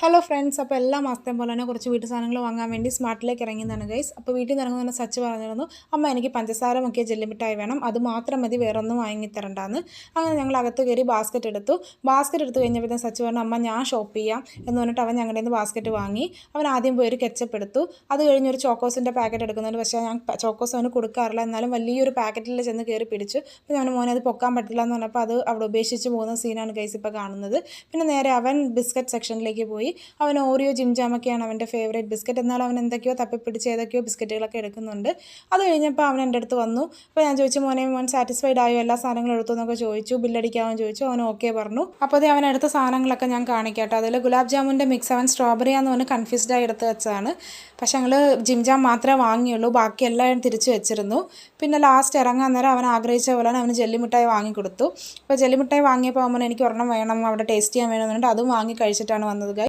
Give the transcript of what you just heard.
Hello friends, അപ്പോൾ എല്ലാ മാസത്തെയും പോലെ തന്നെ കുറച്ച് വീട്ടു സാധനങ്ങൾ വാങ്ങാൻ വേണ്ടി സ്മാർട്ടിലേക്ക് ഇറങ്ങിയതാണ് ഗൈസ്. അപ്പോൾ വീട്ടിൽ നിന്ന് ഇറങ്ങുന്ന സച്ച് പറഞ്ഞിരുന്നു, അമ്മ എനിക്ക് പഞ്ചസാര മുക്കിയ ജെല്ലിമിഠായി വേണം, അത് മാത്രം മതി, വേറെ ഒന്നും വാങ്ങിത്തരണ്ടാന്ന്. അങ്ങനെ ഞങ്ങൾ അകത്ത് കയറി ബാസ്ക്കറ്റ് എടുത്ത് കഴിഞ്ഞപ്പോൾ സച്ച് പറഞ്ഞു, അമ്മ ഞാൻ ഷോപ്പ് ചെയ്യാം എന്ന് പറഞ്ഞിട്ട് അവൻ ഞങ്ങളുടെ നിന്ന് ബാസ്ക്കറ്റ് വാങ്ങി. അവൻ ആദ്യം പോയി ഒരു കെച്ചപ്പ് എടുത്തു. അത് കഴിഞ്ഞൊരു ചോക്കോസിൻ്റെ പാക്കറ്റ് എടുക്കുന്നുണ്ട്. പക്ഷേ ഞാൻ ചോക്കോസ് അവന് കൊടുക്കാറില്ല, എന്നാലും വലിയൊരു പാക്കറ്റിൽ ചെന്ന് കയറി പിടിച്ചു. അപ്പോൾ ഞാൻ മോനെ അത് പൊക്കാൻ പറ്റില്ല എന്ന് പറഞ്ഞപ്പോൾ അത് അവിടെ ഉപേക്ഷിച്ച് പോകുന്ന സീനാണ് ഗൈസ് ഇപ്പോൾ കാണുന്നത്. പിന്നെ നേരെ അവൻ ബിസ്ക്കറ്റ് സെക്ഷനിലേക്ക് പോയി. അവൻ ഓറിയോ ജിം ജാമൊക്കെയാണ് അവൻ്റെ ഫേവറേറ്റ് ബിസ്ക്കറ്റ്. എന്നാൽ അവൻ എന്തൊക്കെയോ തപ്പിപ്പിടിച്ച് ഏതൊക്കെയോ ബിസ്ക്കറ്റുകളൊക്കെ എടുക്കുന്നുണ്ട്. അത് കഴിഞ്ഞപ്പോൾ അവൻ എൻ്റെ അടുത്ത് വന്നു. അപ്പോൾ ഞാൻ ചോദിച്ചു, മോൻ സാറ്റിസ്ഫൈഡ് ആയോ, എല്ലാ സാധനങ്ങളും എടുത്തു എന്നൊക്കെ ചോദിച്ചു. ബില്ലടിക്കാമെന്ന് ചോദിച്ചു. അവൻ ഓക്കെ പറഞ്ഞു. അപ്പോൾ അത് അവൻ എടുത്ത സാധനങ്ങളൊക്കെ ഞാൻ കാണിക്കട്ടെ. അതിൽ ഗുലാബ് ജാമുൻ്റെ മിക്സ് അവൻ സ്ട്രോബെറിയാന്ന് പറഞ്ഞ് കൺഫ്യൂസ്ഡായി എടുത്ത് വെച്ചതാണ്. പക്ഷേ ഞങ്ങൾ ജിം ജാം മാത്രമേ വാങ്ങിയുള്ളൂ, ബാക്കി എല്ലാം തിരിച്ചു വെച്ചിരുന്നു. പിന്നെ ലാസ്റ്റ് ഇറങ്ങാൻ നേരം അവൻ ആഗ്രഹിച്ച പോലെ അവന് ജെല്ലിമിഠായി വാങ്ങിക്കൊടുത്തു. അപ്പോൾ ജെല്ലിമിഠായി വാങ്ങിയപ്പോൾ അവൻ എനിക്ക് ഒരെണ്ണം വേണം, അവിടെ ടേസ്റ്റ് ചെയ്യാൻ വേണമെന്നുണ്ട്. അതും വാങ്ങി കഴിച്ചിട്ടാണ് വന്നത്.